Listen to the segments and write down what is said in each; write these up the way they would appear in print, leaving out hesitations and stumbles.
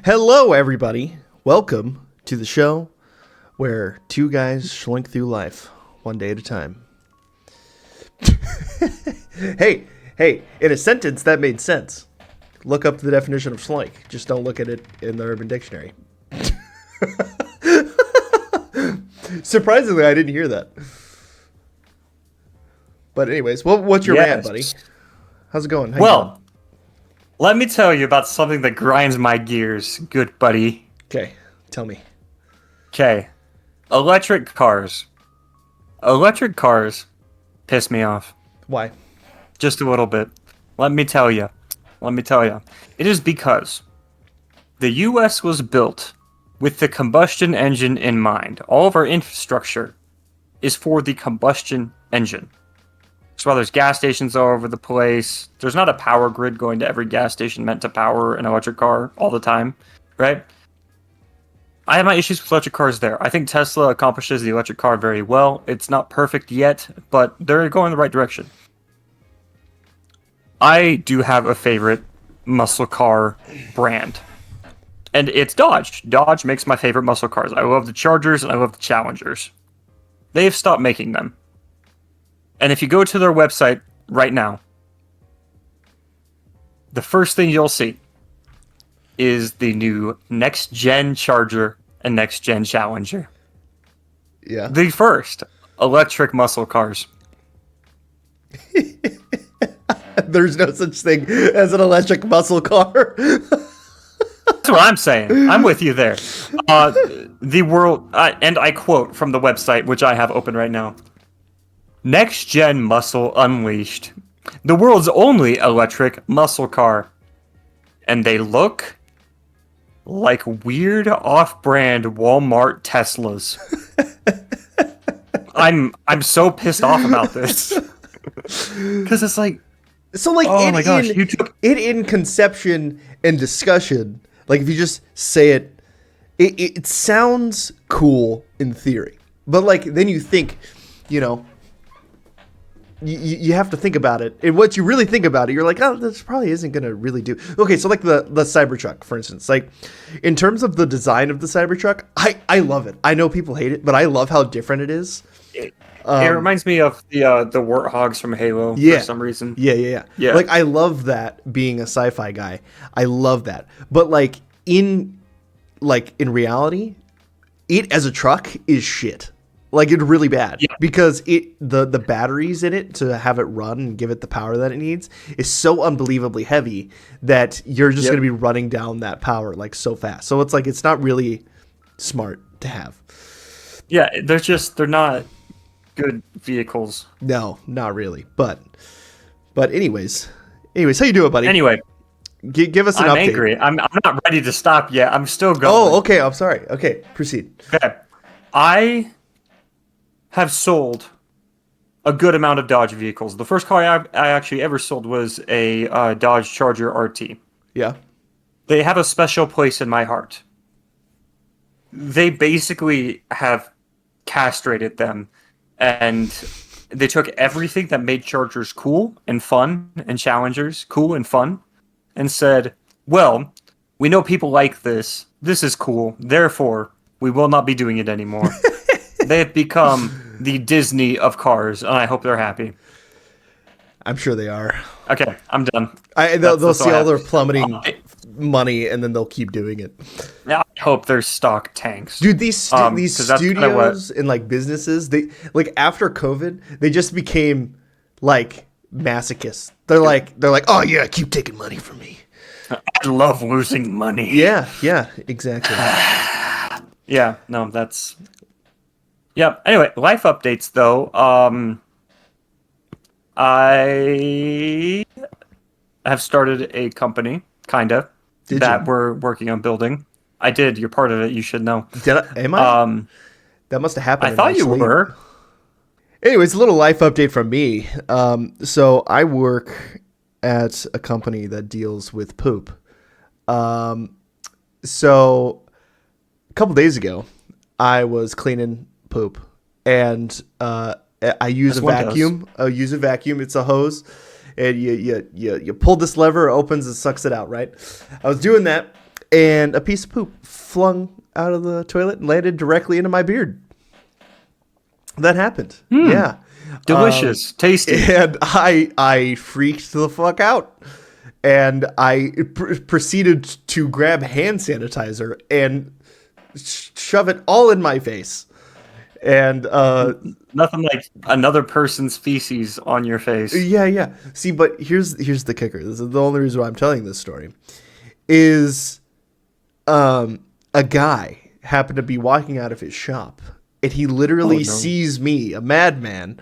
Hello, everybody. Welcome to the show where two guys Shloink through life one day at a time. Hey, in a sentence that made sense. Look up the definition of Shloink. Just don't look at it in the Urban Dictionary. Surprisingly, I didn't hear that. But anyways, what's your rant, buddy? How's it going? How you doing? Let me tell you about something that grinds my gears, good buddy. Okay, tell me. Okay, electric cars. Electric cars piss me off. Why? Just a little bit. Let me tell you. It is because the U.S. was built with the combustion engine in mind. All of our infrastructure is for the combustion engine. That's why there's gas stations all over the place. There's not a power grid going to every gas station meant to power an electric car all the time, right? I have my issues with electric cars there. I think Tesla accomplishes the electric car very well. It's not perfect yet, but they're going in the right direction. I do have a favorite muscle car brand, and it's Dodge. Dodge makes my favorite muscle cars. I love the Chargers and I love the Challengers. They've stopped making them. And if you go to their website right now, the first thing you'll see is the new next-gen Charger and next-gen Challenger. Yeah. The first electric muscle cars. There's no such thing as an electric muscle car. That's what I'm saying. I'm with you there. The world, and I quote from the website, which I have open right now. Next-gen muscle unleashed. The world's only electric muscle car. And they look like weird off-brand Walmart Teslas. I'm so pissed off about this. Because it's like... So, like, oh my gosh, you took... it in conception and discussion, like, if you just say it, it sounds cool in theory. But, like, then you think, you know... You have to think about it. And once you really think about it, you're like, oh, this probably isn't going to really do. Okay, so like the Cybertruck, for instance. Like, in terms of the design of the Cybertruck, I love it. I know people hate it, but I love how different it is. It reminds me of the Warthogs from Halo for some reason. Yeah. Like, I love that being a sci-fi guy. I love that. But, like, in reality, it as a truck is shit. Like, it's really bad because the batteries in it to have it run and give it the power that it needs is so unbelievably heavy that you're just going to be running down that power like so fast. So it's like, it's not really smart to have. Yeah, they're not good vehicles. No, not really. But anyways, how you doing, buddy? Anyway, give us an update. I'm angry. I'm not ready to stop yet. I'm still going. Oh, okay. I'm sorry. Okay, proceed. Okay. I have sold a good amount of Dodge vehicles. The first car I actually ever sold was a Dodge Charger RT. Yeah. They have a special place in my heart. They basically have castrated them, and they took everything that made Chargers cool and fun and Challengers cool and fun and said, well, we know people like this. This is cool. Therefore, we will not be doing it anymore. They have become the Disney of cars, and I hope they're happy. I'm sure they are. Okay, I'm done. They'll see all their plummeting money, and then they'll keep doing it. I hope their stock tanks. Dude, these studios and like businesses, they like after COVID, they just became like masochists. They're like, oh yeah, keep taking money from me. I love losing money. Yeah, exactly. Yeah, no, that's... Yeah, anyway, life updates, though. I have started a company, kinda, we're working on building. I did, you're part of it, you should know. Am I? That must have happened. I thought you were. Anyways, a little life update from me. So I work at a company that deals with poop. So a couple days ago, I was cleaning poop, and I use a vacuum. I use a vacuum. It's a hose, and you pull this lever, it opens and sucks it out. Right. I was doing that, and a piece of poop flung out of the toilet and landed directly into my beard. That happened. Yeah. Delicious. Tasty. And I freaked the fuck out. And I proceeded to grab hand sanitizer and shove it all in my face. And nothing like another person's feces on your face. Yeah. See, but here's the kicker. This is the only reason why I'm telling this story. Is a guy happened to be walking out of his shop, and he literally sees me, a madman,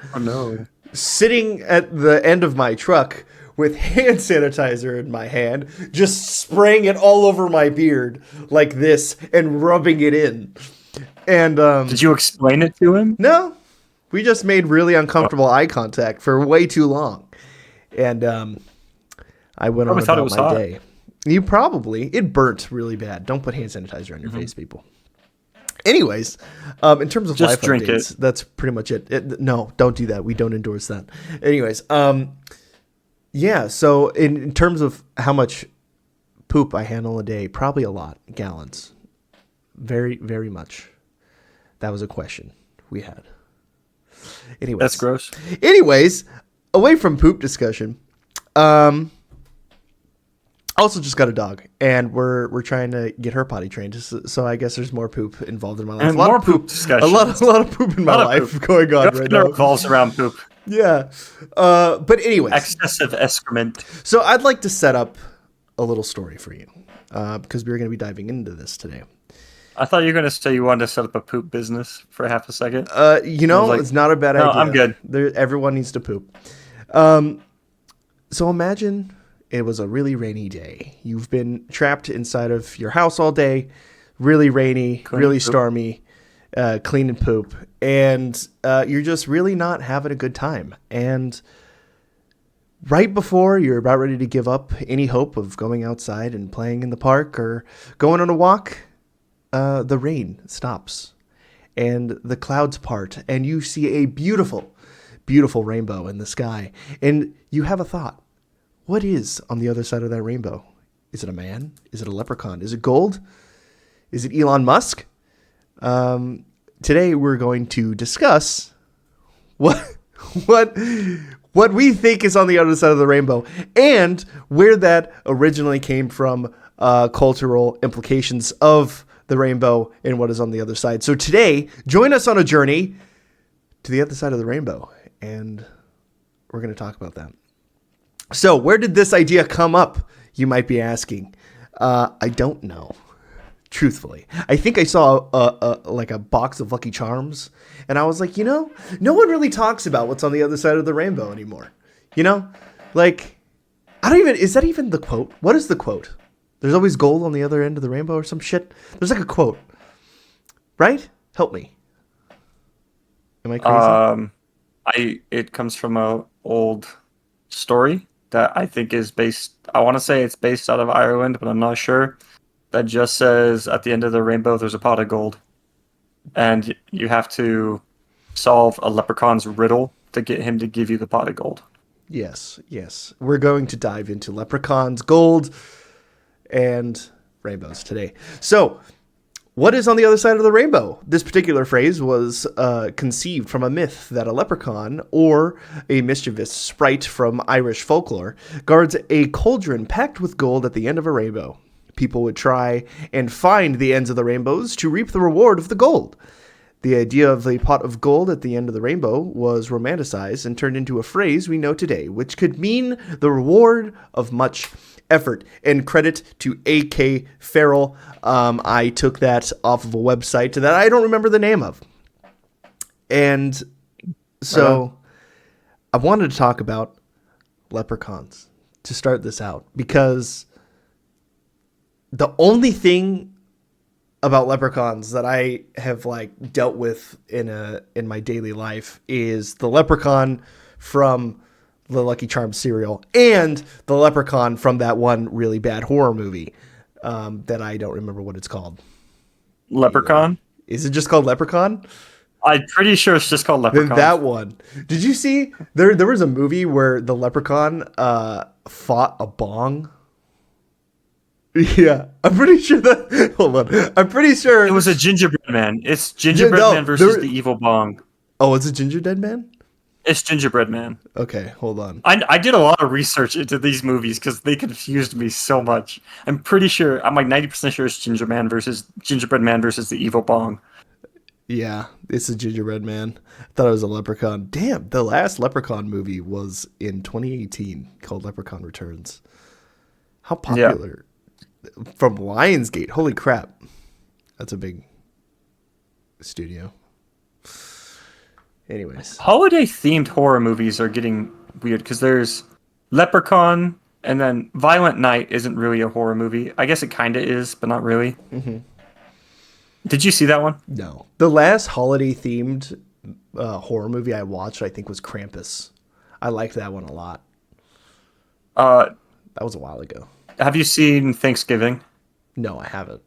sitting at the end of my truck with hand sanitizer in my hand, just spraying it all over my beard like this and rubbing it in. And did you explain it to him? No. We just made really uncomfortable eye contact for way too long. And I went on about my day. It burnt really bad. Don't put hand sanitizer on your face, people. Anyways, in terms of just life updates, that's pretty much it. No, don't do that. We don't endorse that. Anyways, yeah, so in terms of how much poop I handle a day, probably a lot. Gallons. Very, very much. That was a question we had. Anyways. That's gross. Anyways, away from poop discussion, also just got a dog, and we're trying to get her potty trained. So I guess there's more poop involved in my life. And more poop discussion. A lot of poop in my life going on right now. It revolves around poop. Yeah. But anyways. Excessive excrement. So I'd like to set up a little story for you, because we're going to be diving into this today. I thought you were going to say you wanted to set up a poop business for half a second. It's not a bad idea. I'm good. Everyone needs to poop. So imagine it was a really rainy day. You've been trapped inside of your house all day, really rainy, really stormy, clean and poop, and you're just really not having a good time. And right before you're about ready to give up any hope of going outside and playing in the park or going on a walk, the rain stops and the clouds part, and you see a beautiful, beautiful rainbow in the sky. And you have a thought. What is on the other side of that rainbow? Is it a man? Is it a leprechaun? Is it gold? Is it Elon Musk? Today we're going to discuss what we think is on the other side of the rainbow and where that originally came from, cultural implications of the rainbow and what is on the other side. So today, join us on a journey to the other side of the rainbow, and we're going to talk about that. So where did this idea come up, you might be asking? I don't know, truthfully. I think I saw a box of Lucky Charms, and I was like, no one really talks about what's on the other side of the rainbow anymore. Like, is that even the quote? What is the quote? There's always gold on the other end of the rainbow or some shit. There's like a quote, right? Help me. Am I crazy? It comes from a old story that I think is based. I want to say it's based out of Ireland, but I'm not sure. That just says at the end of the rainbow, there's a pot of gold, and you have to solve a leprechaun's riddle to get him to give you the pot of gold. Yes. We're going to dive into leprechauns, gold, and rainbows today. So, what is on the other side of the rainbow? This particular phrase was conceived from a myth that a leprechaun, or a mischievous sprite from Irish folklore, guards a cauldron packed with gold at the end of a rainbow. People would try and find the ends of the rainbows to reap the reward of the gold. The idea of the pot of gold at the end of the rainbow was romanticized and turned into a phrase we know today, which could mean the reward of much effort. And credit to A.K. Farrell. I took that off of a website that I don't remember the name of. And so I wanted to talk about leprechauns to start this out, because the only thing about leprechauns that I have dealt with in my daily life is the leprechaun from the Lucky Charms cereal and the leprechaun from that one really bad horror movie that I don't remember what it's called. Leprechaun? Is it just called Leprechaun? I'm pretty sure it's just called Leprechaun. Then that one. Did you see there was a movie where the leprechaun fought a bong? Yeah, I'm pretty sure that. Hold on, I'm pretty sure It was a gingerbread man. It's gingerbread man versus the evil bong. Oh, it's a ginger dead man. It's gingerbread man. Okay, hold on. I did a lot of research into these movies because they confused me so much. I'm pretty sure, I'm like 90% sure it's gingerbread man versus the evil bong. Yeah, it's a gingerbread man. I thought it was a leprechaun. Damn, the last Leprechaun movie was in 2018 called Leprechaun Returns. How popular. From Lionsgate. Holy crap. That's a big studio. Anyways. Holiday themed horror movies are getting weird because there's Leprechaun and then Violent Night isn't really a horror movie. I guess it kind of is, but not really. Mm-hmm. Did you see that one? No. The last holiday themed horror movie I watched, I think, was Krampus. I liked that one a lot. That was a while ago. Have you seen Thanksgiving? No, I haven't.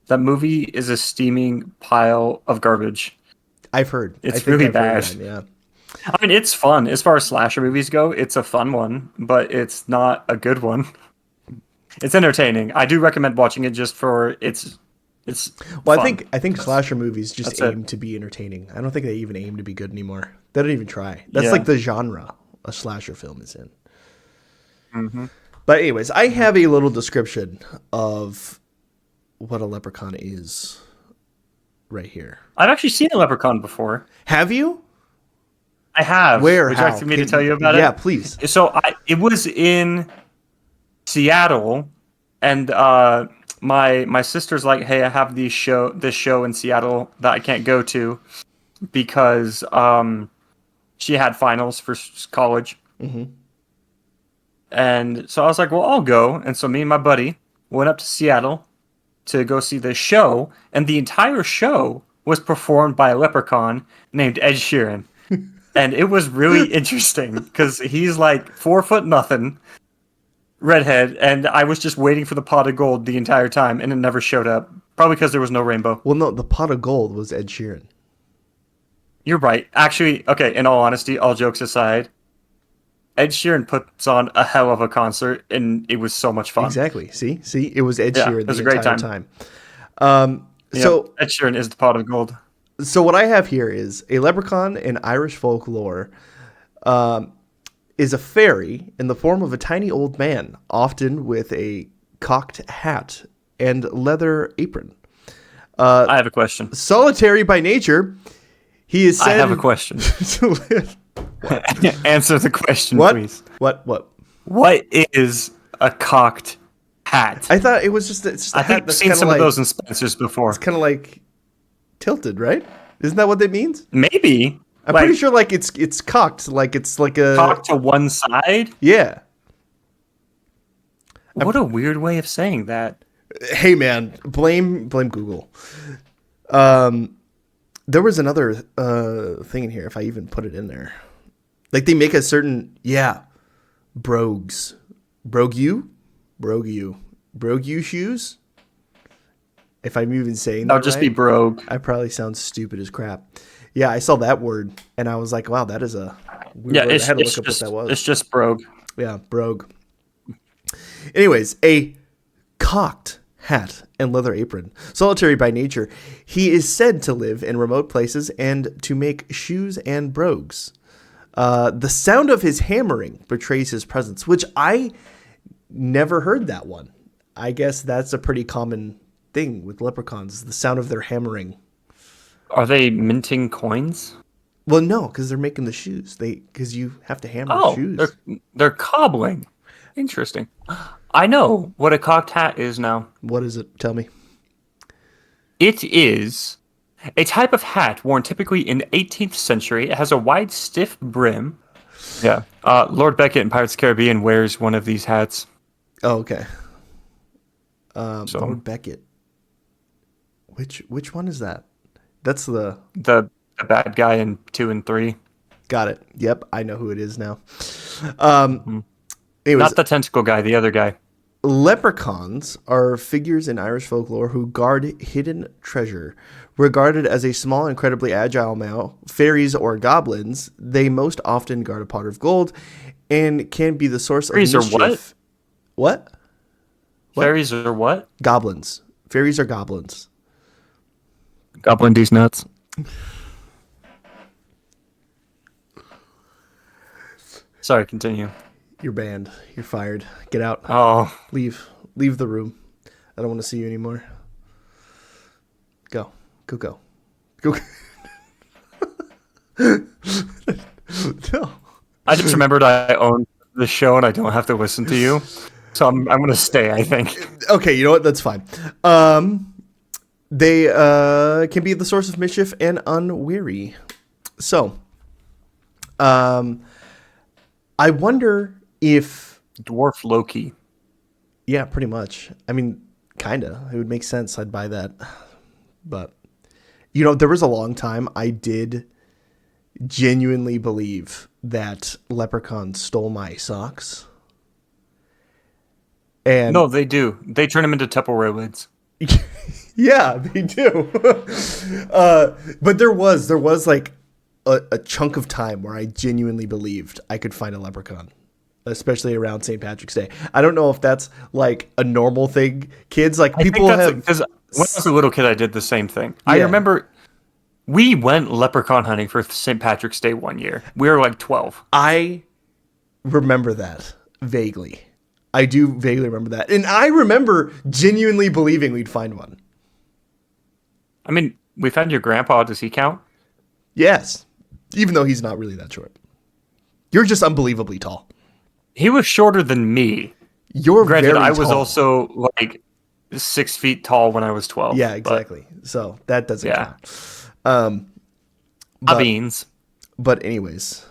That movie is a steaming pile of garbage. I've heard. It's really bad. Yeah. I mean, it's fun. As far as slasher movies go, it's a fun one, but it's not a good one. It's entertaining. I do recommend watching it just for it's well, fun. I think slasher movies just aim to be entertaining. I don't think they even aim to be good anymore. They don't even try. That's like the genre a slasher film is in. Mm-hmm. But anyways, I have a little description of what a leprechaun is right here. I've actually seen a leprechaun before. Have you? I have. Where? Would you like me to tell you about it? Yeah, please. So it was in Seattle, and my sister's like, "Hey, I have this show in Seattle that I can't go to because she had finals for college." Mm-hmm. And so I was like, "Well, I'll go." And so me and my buddy went up to Seattle to go see this show, and the entire show was performed by a leprechaun named Ed Sheeran. And it was really interesting because he's like 4 foot nothing, redhead, and I was just waiting for the pot of gold the entire time, and it never showed up. Probably because there was no rainbow. Well, no, the pot of gold was Ed Sheeran. You're right. Actually, okay, in all honesty, all jokes aside, Ed Sheeran puts on a hell of a concert, and it was so much fun. Exactly. See, it was Ed Sheeran the entire time. So Ed Sheeran is the pot of gold. So what I have here is a leprechaun in Irish folklore is a fairy in the form of a tiny old man, often with a cocked hat and leather apron. I have a question. Solitary by nature, he is said I have a question. to live. Answer the question, What? please. What? What is a cocked hat? I thought it was just a I hat think I've that's seen kind some of of those in Spencer's before. It's kind of like tilted, right? Isn't that what that means? Maybe. I'm pretty sure like it's cocked, like it's like a cocked to one side? Yeah. What a weird way of saying that. Hey man, blame Google. There was another thing in here if I even put it in there. Like they make a certain brogues. Brogue shoes? If I'm even saying that I'll just be brogue. I probably sound stupid as crap. Yeah, I saw that word and I was like, wow, that is a weird word. I had to look up what that was. It's just brogue. Yeah, brogue. Anyways, a cocked hat and leather apron. Solitary by nature, he is said to live in remote places and to make shoes and brogues. The sound of his hammering betrays his presence, which I never heard that one. I guess that's a pretty common thing with leprechauns, the sound of their hammering. Are they minting coins? Well, no, because they're making the shoes. Because you have to hammer shoes. They're cobbling. Interesting. I know what a cocked hat is now. What is it? Tell me. It is a type of hat worn typically in the 18th century. It has a wide, stiff brim. Yeah. Lord Beckett in Pirates of the Caribbean wears one of these hats. Oh, okay. Lord Beckett. Which one is that? That's the bad guy in 2 and 3. Got it. Yep, I know who it is now. Anyways, not the tentacle guy, the other guy. Leprechauns are figures in Irish folklore who guard hidden treasure. Regarded as a small, incredibly agile male, fairies or goblins, they most often guard a pot of gold and can be the source of mischief. What? What? What? Fairies are what? Goblins. Fairies are goblins. Goblin these nuts. Sorry, continue. You're banned. You're fired. Get out. Oh, Leave. Leave the room. I don't want to see you anymore. Go. Go, go. Go. No. I just remembered I own the show and I don't have to listen to you. So I'm gonna stay, I think. Okay, you know what? That's fine. They can be the source of mischief and unwary. So, I wonder if... Dwarf Loki. Yeah, pretty much. I mean, kinda. It would make sense. I'd buy that. But, you know, there was a long time I did genuinely believe that leprechauns stole my socks. And No, they do. They turn them into Tupperware lids. yeah, they do. But there was like a chunk of time where I genuinely believed I could find a leprechaun, especially around St. Patrick's Day. I don't know if that's like a normal thing. Kids, like people have. Because when I was a little kid, I did the same thing. I Yeah. remember we went leprechaun hunting for St. Patrick's Day one year. We were like 12. I remember that vaguely. I do vaguely remember that. And I remember genuinely believing we'd find one. I mean, we found your grandpa. Does he count? Yes. Even though he's not really that short. You're just unbelievably tall. He was shorter than me. You're Granted, very I was tall. also like 6 feet tall when I was 12. Yeah, exactly. So that doesn't count. Beans. But anyways.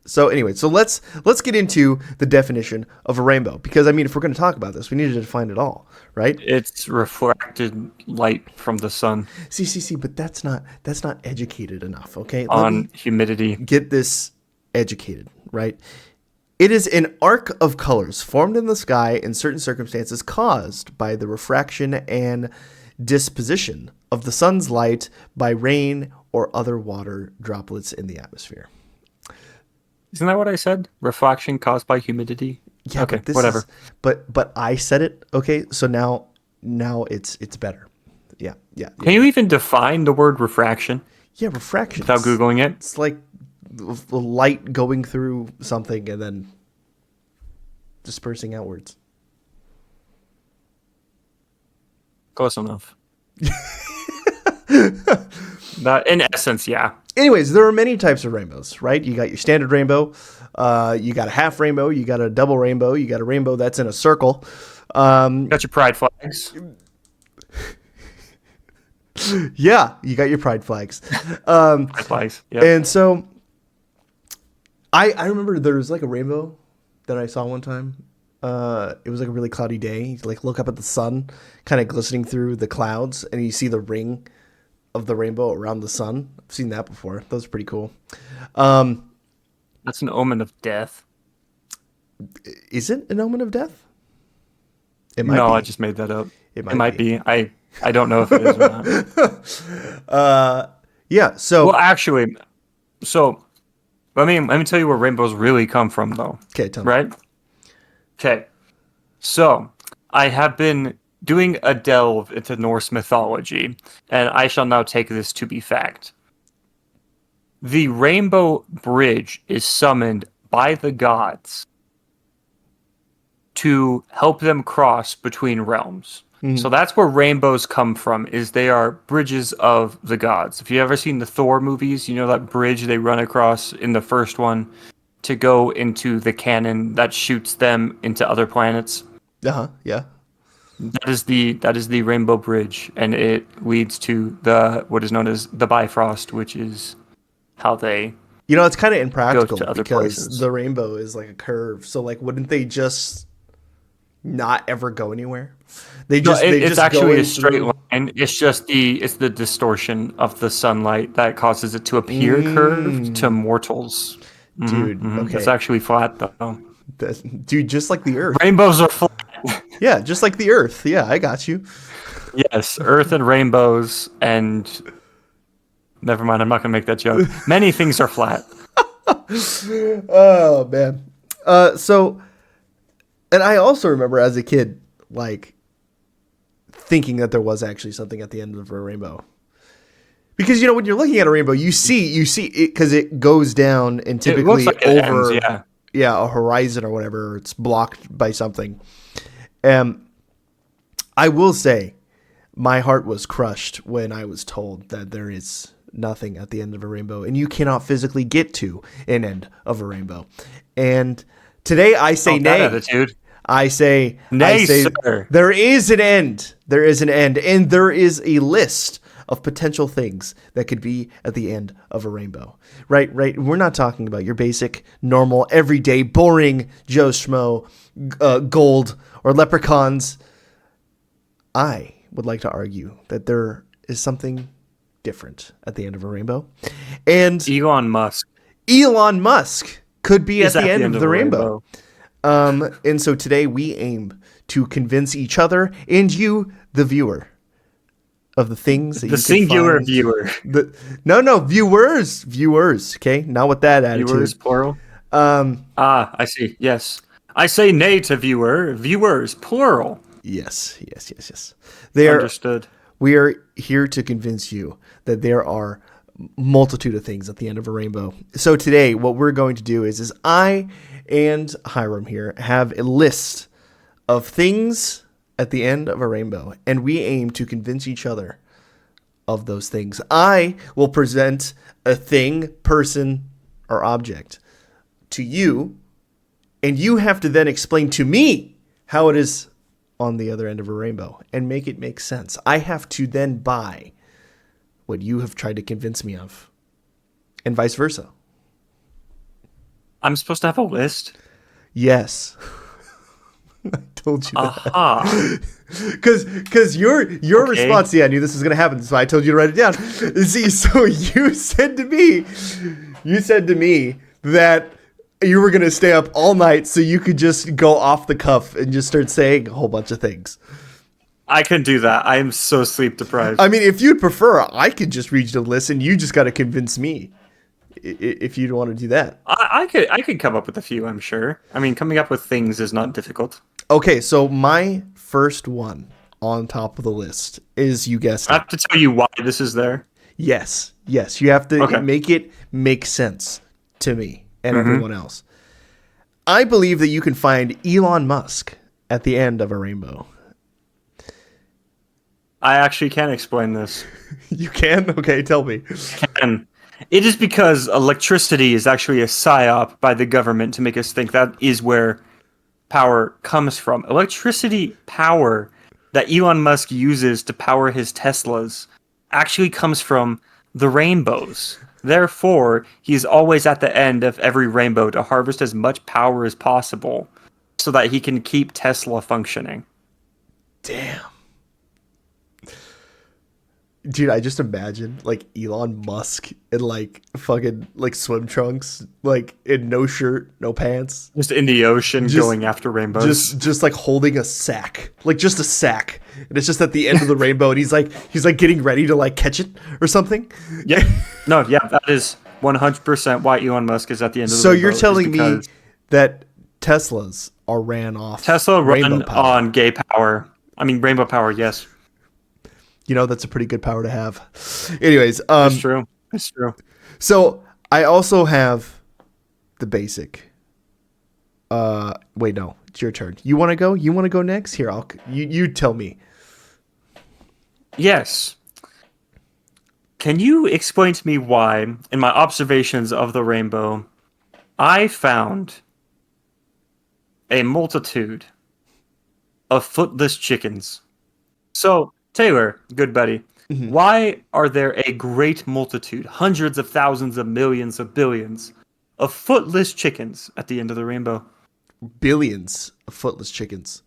So let's get into the definition of a rainbow, because I mean, if we're going to talk about this, we need to define it all, right? It's reflected light from the sun See, but that's not educated enough, okay? on humidity. Get this educated, right? It is an arc of colors formed in the sky in certain circumstances caused by the refraction and disposition of the sun's light by rain or other water droplets in the atmosphere. Isn't that what I said? Reflection caused by humidity? Yeah, okay, but whatever. But I said it, okay? So now it's better. Yeah. Can you even define the word refraction Yeah, refraction. without Googling it? It's like the light going through something and then dispersing outwards. Close enough. That, in essence, yeah. Anyways, there are many types of rainbows, right? You got your standard rainbow, you got a half rainbow, you got a double rainbow, you got a rainbow that's in a circle. Got your pride flags. Yeah, you got your pride flags. Pride flags. Yeah. And so I remember there was like a rainbow that I saw one time. It was like a really cloudy day. You like look up at the sun, kind of glistening through the clouds, and you see the ring of the rainbow around the sun. I've seen that before. That was pretty cool. That's an omen of death. Is it an omen of death? It might No, be. I just made that up. It It might might be. I don't know if it is or not. Yeah. So Well, actually, so let me tell you where rainbows really come from, though. okay, tell me. Right? Okay. So I have been doing a delve into Norse mythology, and I shall now take this to be fact. The Rainbow Bridge is summoned by the gods to help them cross between realms. So that's where rainbows come from, is they are bridges of the gods. If you've ever seen the Thor movies, you know that bridge they run across in the first one to go into the cannon that shoots them into other planets. Yeah. That is the Rainbow Bridge, and it leads to the what is known as the Bifrost, which is how they You know, it's kind of impractical to other because places. the rainbow is like a curve. So like, wouldn't they just not ever go anywhere? They just it's go actually in a straight through- line. It's just the distortion of the sunlight that causes it to appear curved to mortals. Dude. Okay, It's actually flat though. dude, just like the Earth. Rainbows are flat. Yeah, just like the Earth. Yeah, I got you. Yes, Earth and rainbows and never mind. I'm not gonna make that joke. Many things are flat. Oh man. So, and I also remember as a kid, like thinking that there was actually something at the end of a rainbow. Because, when you're looking at a rainbow, you see it because it goes down and It looks typically like it over ends, a horizon or whatever. Or it's blocked by something. I will say my heart was crushed when I was told that there is nothing at the end of a rainbow and you cannot physically get to an end of a rainbow. And today I say nay. Attitude. I say sir. There is an end. There is an end. And there is a list of potential things that could be at the end of a rainbow. Right? We're not talking about your basic, normal, everyday, boring Joe Schmo, gold, or leprechauns. I would like to argue that there is something different at the end of a rainbow. And Elon Musk could be at the end of the rainbow. And so today we aim to convince each other and you, the viewer, of the things that the singular viewer. Viewers. Okay, not with that attitude. Viewers plural. I see. Yes, I say nay to viewer. Viewers plural. Yes. Understood. We are here to convince you that there are multitude of things at the end of a rainbow. So today, what we're going to do is I and Hiram here have a list of things at the end of a rainbow, and we aim to convince each other of those things. I will present a thing, person, or object to you, and you have to then explain to me how it is on the other end of a rainbow and make it make sense. I have to then buy what you have tried to convince me of, and vice versa. I'm supposed to have a list? Yes. I told you that. Aha. Because your response, I knew this was going to happen, so I told you to write it down. See, so you said to me that you were going to stay up all night so you could just go off the cuff and just start saying a whole bunch of things. I can do that. I am so sleep deprived. I mean, if you'd prefer, I could just read you the list and you just got to convince me if you'd want to do that. I could come up with a few, I'm sure. I mean, coming up with things is not difficult. Okay, so my first one on top of the list is, you guessed it. I have to tell you why this is there. Yes. You have to make it make sense to me and everyone else. I believe that you can find Elon Musk at the end of a rainbow. I actually can explain this. You can? Okay, tell me. It is because electricity is actually a psyop by the government to make us think that is where power comes from. Electricity power that Elon Musk uses to power his Teslas actually comes from the rainbows. Therefore, he's always at the end of every rainbow to harvest as much power as possible so that he can keep Tesla functioning. Damn. Dude, I just imagine like Elon Musk in like fucking like swim trunks, like in no shirt, no pants, just in the ocean going after rainbows. Just like holding a sack, like just a sack, and it's just at the end of the rainbow, and he's like getting ready to like catch it or something. Yeah, that is 100% why Elon Musk is at the end of the rainbow. So rainbow. You're telling me that Teslas are ran off? Tesla run on gay power. I mean, rainbow power. Yes. That's a pretty good power to have. Anyways, it's true. So I also have the basic. Wait, no, it's your turn. You want to go? You want to go next? Here, you tell me. Yes. Can you explain to me why, in my observations of the rainbow, I found a multitude of footless chickens? So, Taylor, good buddy, why are there a great multitude, hundreds of thousands of millions of billions of footless chickens at the end of the rainbow? Billions of footless chickens.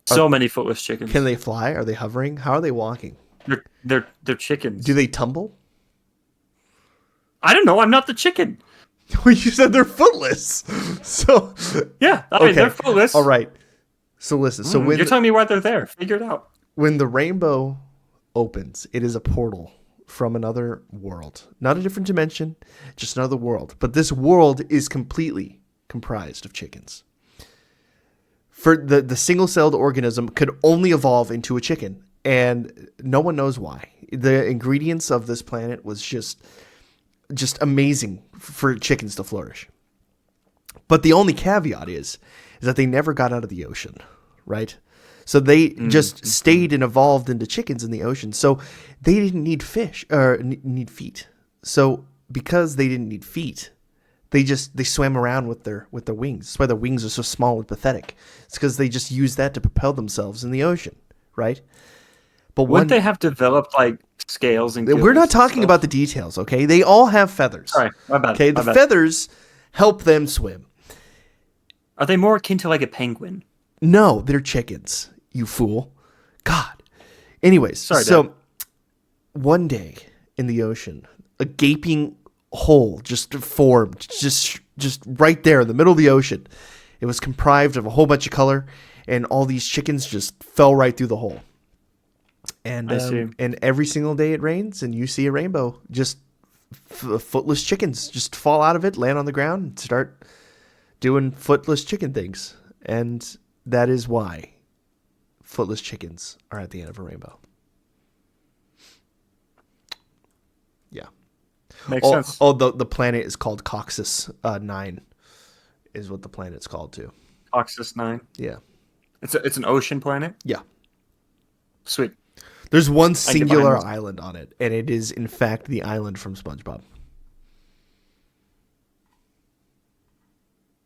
So many footless chickens. Can they fly? Are they hovering? How are they walking? They're chickens. Do they tumble? I don't know. I'm not the chicken. Well, you said they're footless. So yeah, I mean, they're footless. All right. So listen. So when you're telling me why they're there, figure it out. When the rainbow opens, it is a portal from another world. Not a different dimension, just another world. But this world is completely comprised of chickens. for the single-celled organism could only evolve into a chicken, and no one knows why. The ingredients of this planet was just amazing for chickens to flourish. But the only caveat is that they never got out of the ocean, right? So they just stayed and evolved into chickens in the ocean. So they didn't need fish or need feet. So because they didn't need feet, they swam around with their wings. That's why their wings are so small and pathetic. It's because they just used that to propel themselves in the ocean, right? But wouldn't they have developed like scales and we're not gills talking and about the details, okay? They all have feathers. Sorry, my bad. Okay, my the bad. feathers help them swim. Are they more akin to like a penguin? No, they're chickens, you fool. God. Anyways, Sorry, so Dad. one day in the ocean, a gaping hole just formed, just right there in the middle of the ocean. It was comprised of a whole bunch of color, and all these chickens just fell right through the hole. And I see. And every single day it rains, and you see a rainbow. Just footless chickens just fall out of it, land on the ground, and start doing footless chicken things. And that is why footless chickens are at the end of a rainbow. Yeah. Makes sense. Oh, the planet is called Coxus 9, is what the planet's called too. Oxus 9. Yeah. It's an ocean planet? Yeah. Sweet. There's one get behind singular this. island on it, and it is in fact the island from SpongeBob.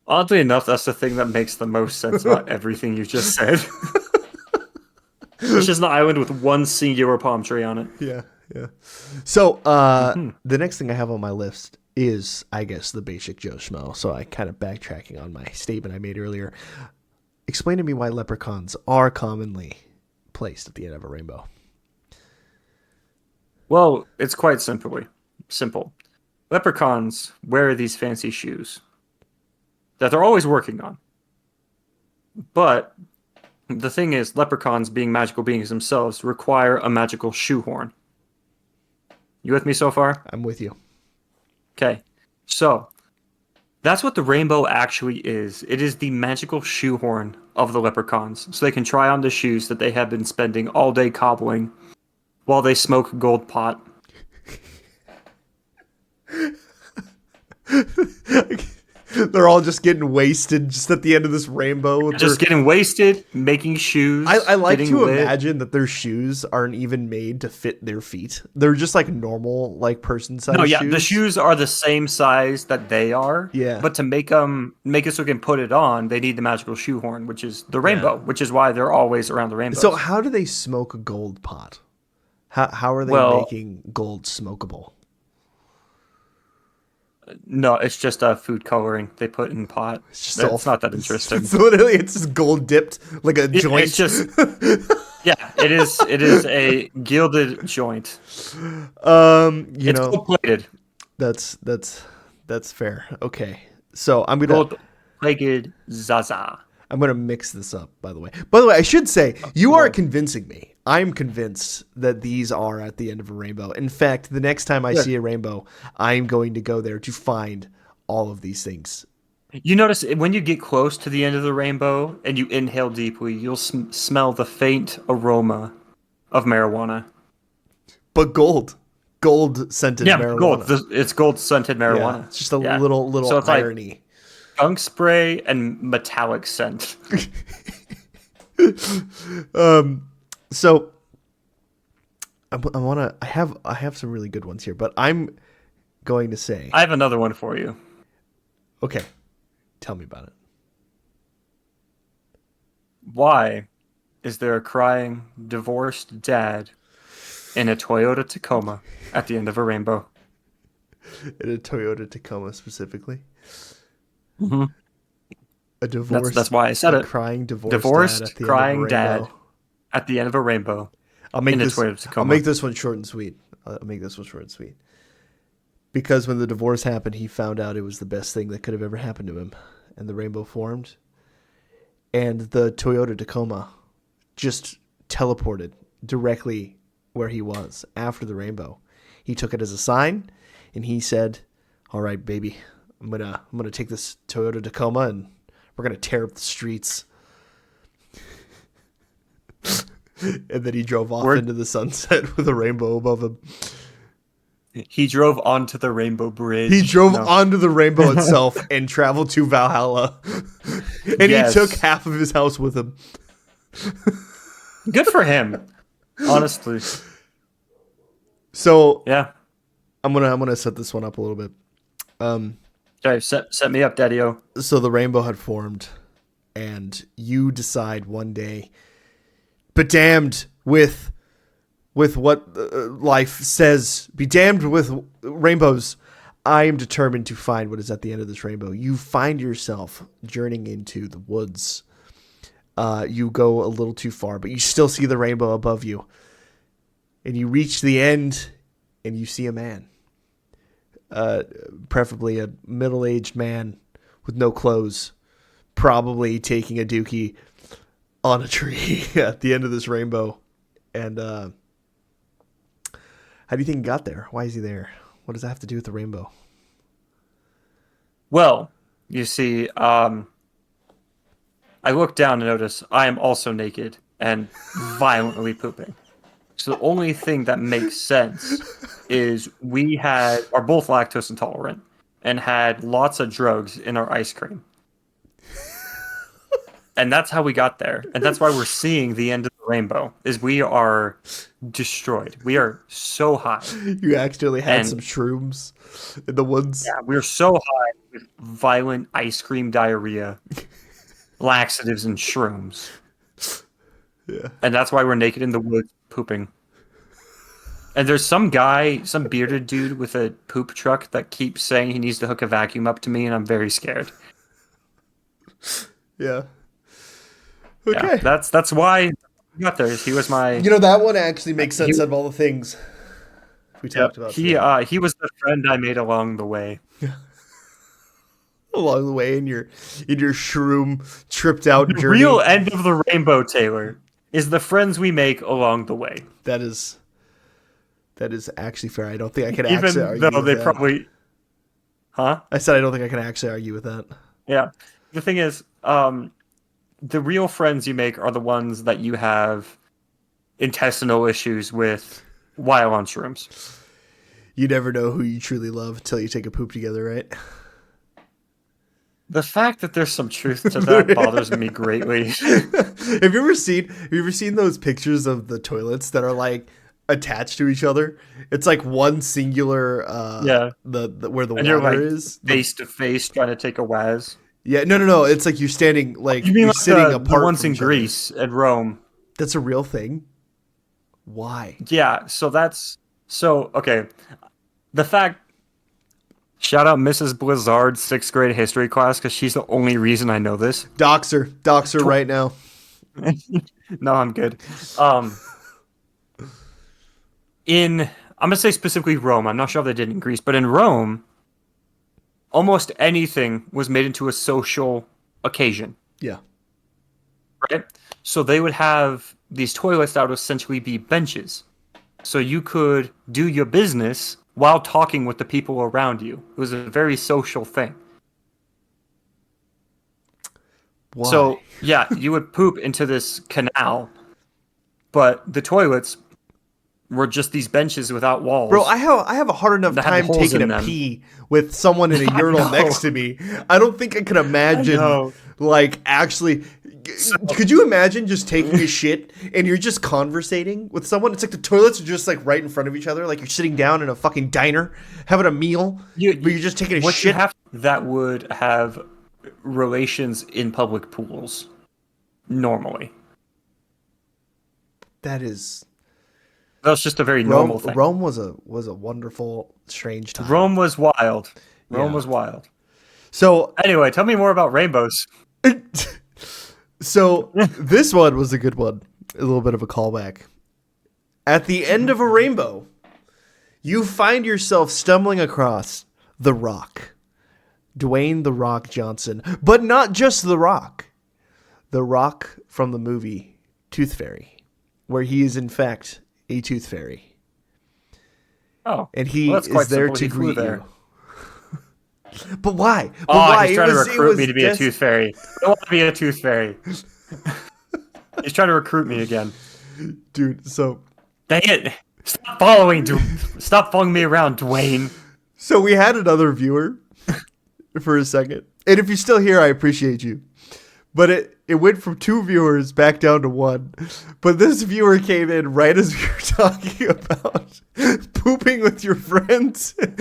Oddly enough, that's the thing that makes the most sense about everything you just said. It's just an island with one singular palm tree on it. Yeah, yeah. So the next thing I have on my list is, I guess, the basic Joe Schmo. So I kind of backtracking on my statement I made earlier. Explain to me why leprechauns are commonly placed at the end of a rainbow. Well, it's quite simple. Leprechauns wear these fancy shoes that they're always working on. But the thing is, leprechauns, being magical beings themselves, require a magical shoehorn. You with me so far? I'm with you. Okay. So, that's what the rainbow actually is. It is the magical shoehorn of the leprechauns, so they can try on the shoes that they have been spending all day cobbling while they smoke gold pot. They're all just getting wasted just at the end of this rainbow. With Just getting wasted, making shoes. I like getting to lit. imagine that their shoes aren't even made to fit their feet. They're just like normal, like person size. No, yeah, shoes. the shoes are the same size that they are. Yeah. But to make it so we can put it on, they need the magical shoehorn, which is the rainbow, which is why they're always around the rainbow. So how do they smoke a gold pot? How are they making gold smokable? No, it's just food coloring they put in pot. It's not that interesting. It's literally, it's just gold dipped like a joint. It's just yeah, it is. It is a gilded joint. It's know, gold plated. that's fair. Okay, so I'm gonna Gold plated Zaza. I'm gonna mix this up. By the way, I should say you are convincing me. I'm convinced that these are at the end of a rainbow. In fact, the next time I see a rainbow, I'm going to go there to find all of these things. You notice when you get close to the end of the rainbow and you inhale deeply, you'll smell the faint aroma of marijuana. But gold scented marijuana. Gold. It's gold scented marijuana. Yeah, it's just a little so it's irony. Like skunk spray and metallic scent. So I have some really good ones here, but I'm going to say I have another one for you. Okay. Tell me about it. Why is there a crying divorced dad in a Toyota Tacoma at the end of a rainbow? In a Toyota Tacoma specifically? Mm-hmm. A divorced That's why I said it. Crying divorced dad crying at the end of a dad rainbow. at the end of a rainbow. I'll make in a this Toyota Tacoma. I'll make this one short and sweet. Because when the divorce happened, he found out it was the best thing that could have ever happened to him, and the rainbow formed, and the Toyota Tacoma just teleported directly where he was after the rainbow. He took it as a sign, and he said, "All right, baby, I'm gonna take this Toyota Tacoma, and we're gonna tear up the streets." And then he drove off We're- into the sunset with a rainbow above him. He drove onto the Rainbow Bridge. He drove No. onto the rainbow itself and traveled to Valhalla. And Yes. he took half of his house with him. Good for him, honestly. So Yeah. I'm gonna set this one up a little bit. Okay, set me up, Daddy-O. So the rainbow had formed, and you decide one day, but damned with what life says, be damned with rainbows. I am determined to find what is at the end of this rainbow. You find yourself journeying into the woods. You go a little too far, but you still see the rainbow above you. And you reach the end, and you see a man. Preferably a middle-aged man with no clothes, probably taking a dookie on a tree at the end of this rainbow. And how do you think he got there? Why is he there? What does that have to do with the rainbow? Well, you see, I look down and notice I am also naked and violently pooping. So the only thing that makes sense is we are both lactose intolerant and had lots of drugs in our ice cream. And that's how we got there. And that's why we're seeing the end of the rainbow, is we are destroyed. We are so high. You actually had And- some shrooms in the woods. Yeah, we're so high with violent ice cream diarrhea, laxatives, and shrooms. Yeah. And that's why we're naked in the woods pooping. And there's some guy, some bearded dude with a poop truck that keeps saying he needs to hook a vacuum up to me, and I'm very scared. Yeah. Okay. Yeah, that's why we got there. He was my You know, that one actually makes sense out of all the things we talked about today. he was the friend I made along the way. Along the way in your shroom tripped out The journey. real end of the rainbow, Taylor, is the friends we make along the way. That is actually fair. I don't think I can Even actually argue though with they that. probably I said I don't think I can actually argue with that. Yeah. The thing is, the real friends you make are the ones that you have intestinal issues with while on shrooms. You never know who you truly love until you take a poop together, right? The fact that there's some truth to that bothers me greatly. Have you ever seen those pictures of the toilets that are like attached to each other? It's like one singular Yeah. the where the And you're water like is. face to face trying to take a waz. Yeah, no. It's like you're standing like You mean you're like sitting the apart ones from in each other. Greece and Rome? That's a real thing. Why? Yeah, okay. The fact shout out Mrs. Blizzard's 6th grade history class because she's the only reason I know this. Dox her right now. No, I'm good. I'm gonna say specifically Rome. I'm not sure if they did in Greece, but in Rome, almost anything was made into a social occasion, Yeah. right? So they would have these toilets that would essentially be benches. So you could do your business while talking with the people around you. It was a very social thing. Why? So, yeah, you would poop into this canal, but the toilets were just these benches without walls. Bro, I have a hard enough That had time holes taking in a them. pee with someone in a I urinal know. next to me. I don't think I can imagine know. like actually could you imagine just taking a shit and you're just conversating with someone? It's like the toilets are just like right in front of each other, like you're sitting down in a fucking diner having a meal, but you're just taking a what shit. you have that would have relations in public pools normally. That's just a very normal thing. Rome was a wonderful, strange time. Rome was wild. Rome Yeah. was wild. So Anyway, tell me more about rainbows. So this one was a good one. A little bit of a callback. At the end of a rainbow, you find yourself stumbling across The Rock. Dwayne The Rock Johnson. But not just The Rock. The Rock from the movie Tooth Fairy, where he is in fact a tooth fairy. Oh. And he well, that's quite is there simple. to He flew greet there. you. But why? But Oh, why? he's trying to It recruit was me to be a just- tooth fairy. I don't want to be a tooth fairy. He's trying to recruit me again. Dude, so Dang it! Stop following me around, Dwayne. we had another viewer for a second. And if you're still here, I appreciate you. But it went from 2 viewers back down to 1. But this viewer came in right as we were talking about pooping with your friends in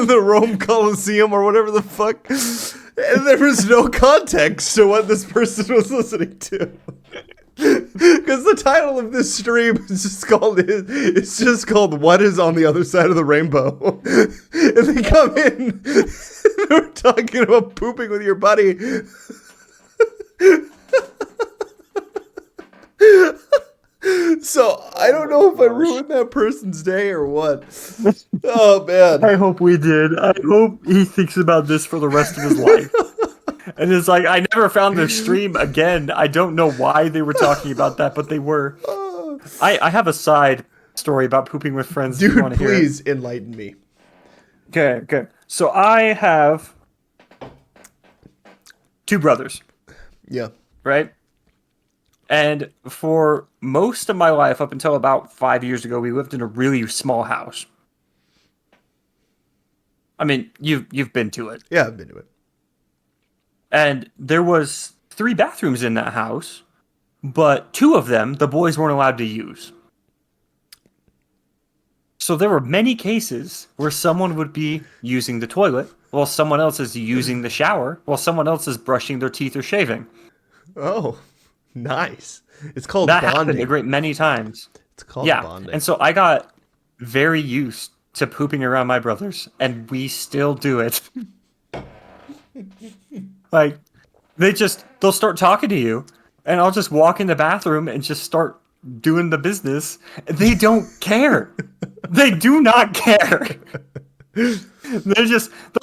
the Rome Coliseum or whatever the fuck. And there was no context to what this person was listening to. Because the title of this stream is just called "What Is on the Other Side of the Rainbow," and they come in, we're talking about pooping with your buddy. So I don't know if I ruined that person's day or what. Oh man! I hope we did. I hope he thinks about this for the rest of his life. And it's like, I never found their stream again. I don't know why they were talking about that, but they were. I have a side story about pooping with friends. Dude, if you want to hear it. please enlighten me. Okay. So I have 2 brothers. Yeah. Right? And for most of my life, up until about 5 years ago, we lived in a really small house. I mean, you've been to it. Yeah, I've been to it. And there was 3 bathrooms in that house, but 2 of them the boys weren't allowed to use. So there were many cases where someone would be using the toilet while someone else is using the shower while someone else is brushing their teeth or shaving. Oh, nice. It's called That bonding. happened a great many times. It's called bonding. And so I got very used to pooping around my brothers, and we still do it. Like, they'll start talking to you, and I'll just walk in the bathroom and just start doing the business. They don't care. They do not care. They'll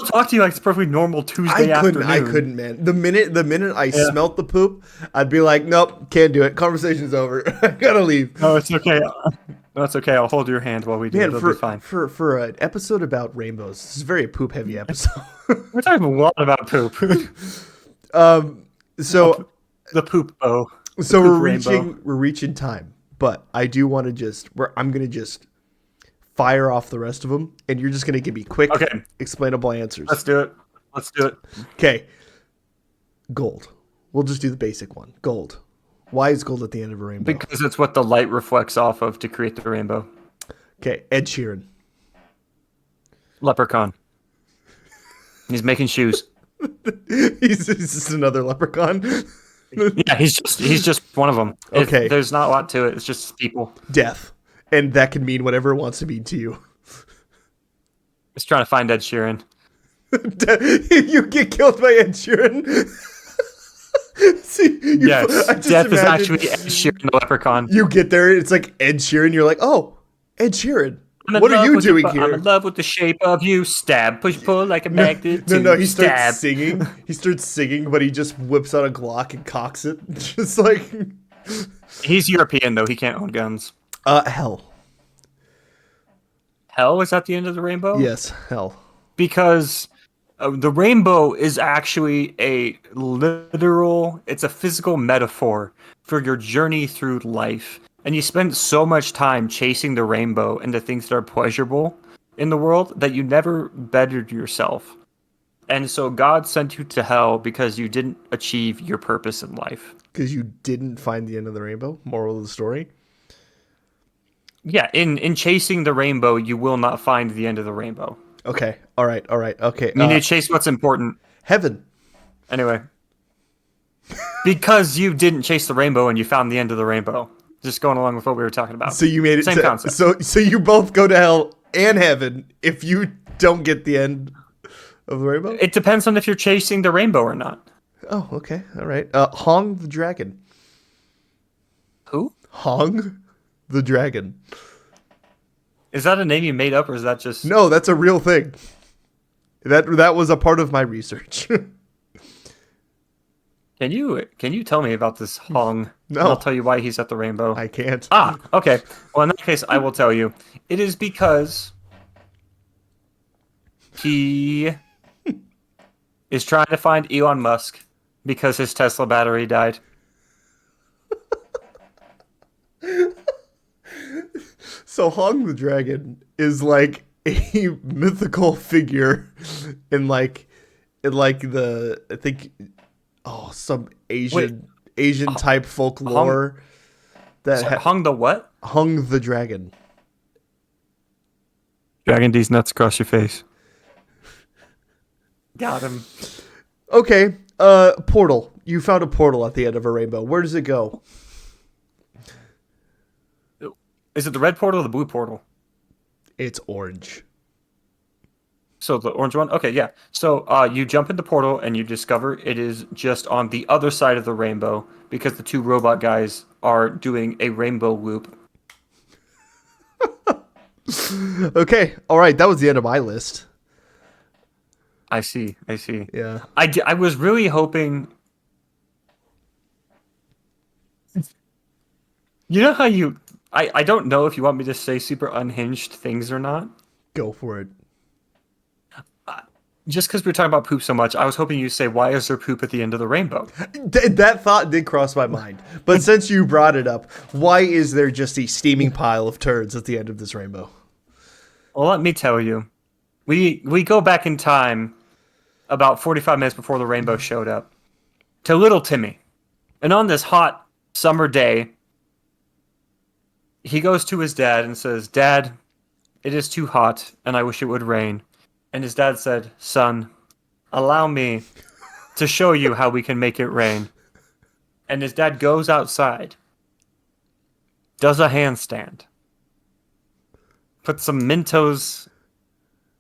talk to you like it's a perfectly normal Tuesday afternoon. I couldn't, man. The minute I smelt the poop, I'd be like, nope, can't do it. Conversation's over. I gotta leave. No, it's okay. No, it's okay. I'll hold your hand while we do it. It'll be fine. For an episode about rainbows, this is a very poop heavy episode. We're talking a lot about poop. So the poop bow. So we're reaching time, but I do want to I'm gonna just fire off the rest of them, and you're just gonna give me quick, explainable answers. Let's do it. Okay. Gold. We'll just do the basic one. Gold. Why is gold at the end of a rainbow? Because it's what the light reflects off of to create the rainbow. Okay, Ed Sheeran. Leprechaun. He's making shoes. He's just another leprechaun. Yeah, he's just one of them. Okay. There's not a lot to it. It's just people. Death. And that can mean whatever it wants to mean to you. Just trying to find Ed Sheeran. You get killed by Ed Sheeran? See, death is actually Ed Sheeran the leprechaun. You get there, it's like Ed Sheeran. You're like, oh, Ed Sheeran. What are you doing here? I'm in love with the shape of you. Stab, push, pull like a magnet. No, he starts singing. He starts singing, but he just whips out a Glock and cocks it. Just like... He's European, though. He can't own guns. Hell. Hell is at the end of the rainbow? Yes, hell. Because the rainbow is actually it's a physical metaphor for your journey through life. And you spend so much time chasing the rainbow and the things that are pleasurable in the world that you never bettered yourself. And so God sent you to hell because you didn't achieve your purpose in life. Because you didn't find the end of the rainbow? Moral of the story? Yeah, in chasing the rainbow, you will not find the end of the rainbow. Okay, all right, okay. You need to chase what's important. Heaven. Anyway. Because you didn't chase the rainbow and you found the end of the rainbow. Just going along with what we were talking about. So you made it same concept. So you both go to hell and heaven if you don't get the end of the rainbow? It depends on if you're chasing the rainbow or not. Oh, okay. All right. Hong the dragon. Who? Hong the dragon. Is that a name you made up or is that just... No, that's a real thing. That was a part of my research. Can you tell me about this Hong? No. And I'll tell you why he's at the rainbow. I can't. Okay. Well, in that case, I will tell you. It is because he is trying to find Elon Musk, because his Tesla battery died. So Hong the Dragon is like a mythical figure in the I think some Asian type folklore Hung the what? Hung the Dragon. Dragging these nuts across your face. Got him. Okay, portal. You found a portal at the end of a rainbow. Where does it go? Is it the red portal or the blue portal? It's orange. So the orange one? Okay, yeah. So you jump in the portal and you discover it is just on the other side of the rainbow because the two robot guys are doing a rainbow loop. Okay, all right. That was the end of my list. I see. Yeah. I was really hoping... You know how you... I don't know if you want me to say super unhinged things or not. Go for it. Just because we were talking about poop so much, I was hoping you'd say, why is there poop at the end of the rainbow? That thought did cross my mind. But since you brought it up, why is there just a steaming pile of turds at the end of this rainbow? Well, let me tell you. We go back in time about 45 minutes before the rainbow showed up to little Timmy. And on this hot summer day, he goes to his dad and says, "Dad, it is too hot and I wish it would rain." And his dad said, "Son, allow me to show you how we can make it rain." And his dad goes outside, does a handstand, puts some Mentos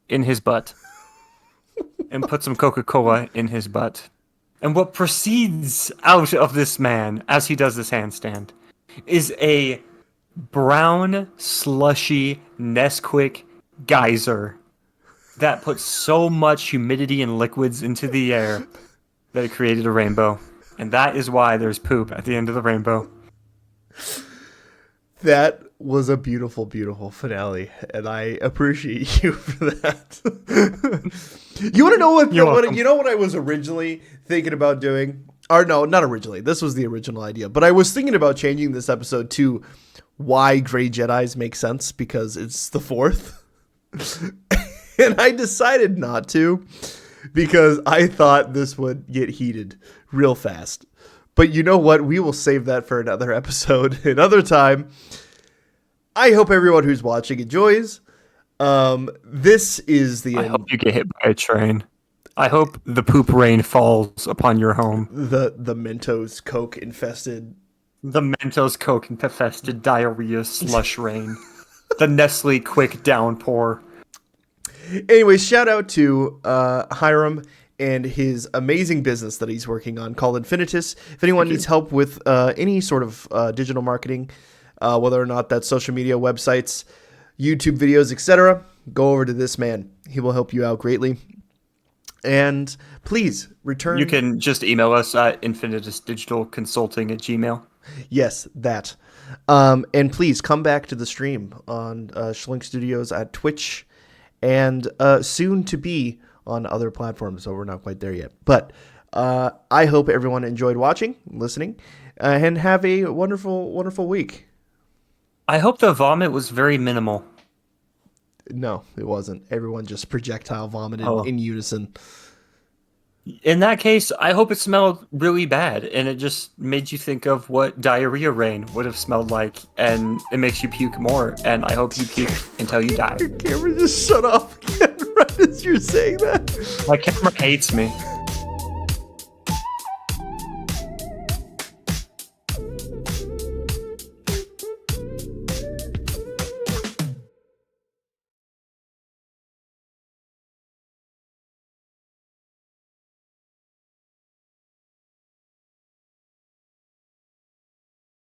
in his butt, and puts some Coca-Cola in his butt. And what proceeds out of this man as he does this handstand is a brown, slushy Nesquik geyser that puts so much humidity and liquids into the air that it created a rainbow. And that is why there's poop at the end of the rainbow. That was a beautiful, beautiful finale, and I appreciate you for that. You want to know what I was originally thinking about doing? Or no, not originally. This was the original idea, but I was thinking about changing this episode to why Grey Jedis make sense, because it's the 4th. And I decided not to because I thought this would get heated real fast. But you know what? We will save that for another episode, another time. I hope everyone who's watching enjoys. This is the end. I hope you get hit by a train. I hope the poop rain falls upon your home. The Mentos Coke infested. The Mentos Coke infested diarrhea slush rain. The Nestle quick downpour. Anyways, shout out to Hiram and his amazing business that he's working on called Infinitus. If anyone needs help with any sort of digital marketing, whether or not that's social media, websites, YouTube videos, etc., go over to this man. He will help you out greatly. And please return. You can just email us at infinitusdigitalconsulting@gmail.com. Yes, that. And please come back to the stream on Shloink Studios at Twitch and soon to be on other platforms, so we're not quite there yet. But I hope everyone enjoyed watching, listening, and have a wonderful, wonderful week. I hope the vomit was very minimal. No, it wasn't. Everyone just projectile vomited in unison. In that case, I hope it smelled really bad, and it just made you think of what diarrhea rain would have smelled like, and it makes you puke more, and I hope you puke until you die. Your camera just shut off again right as you're saying that. My camera hates me.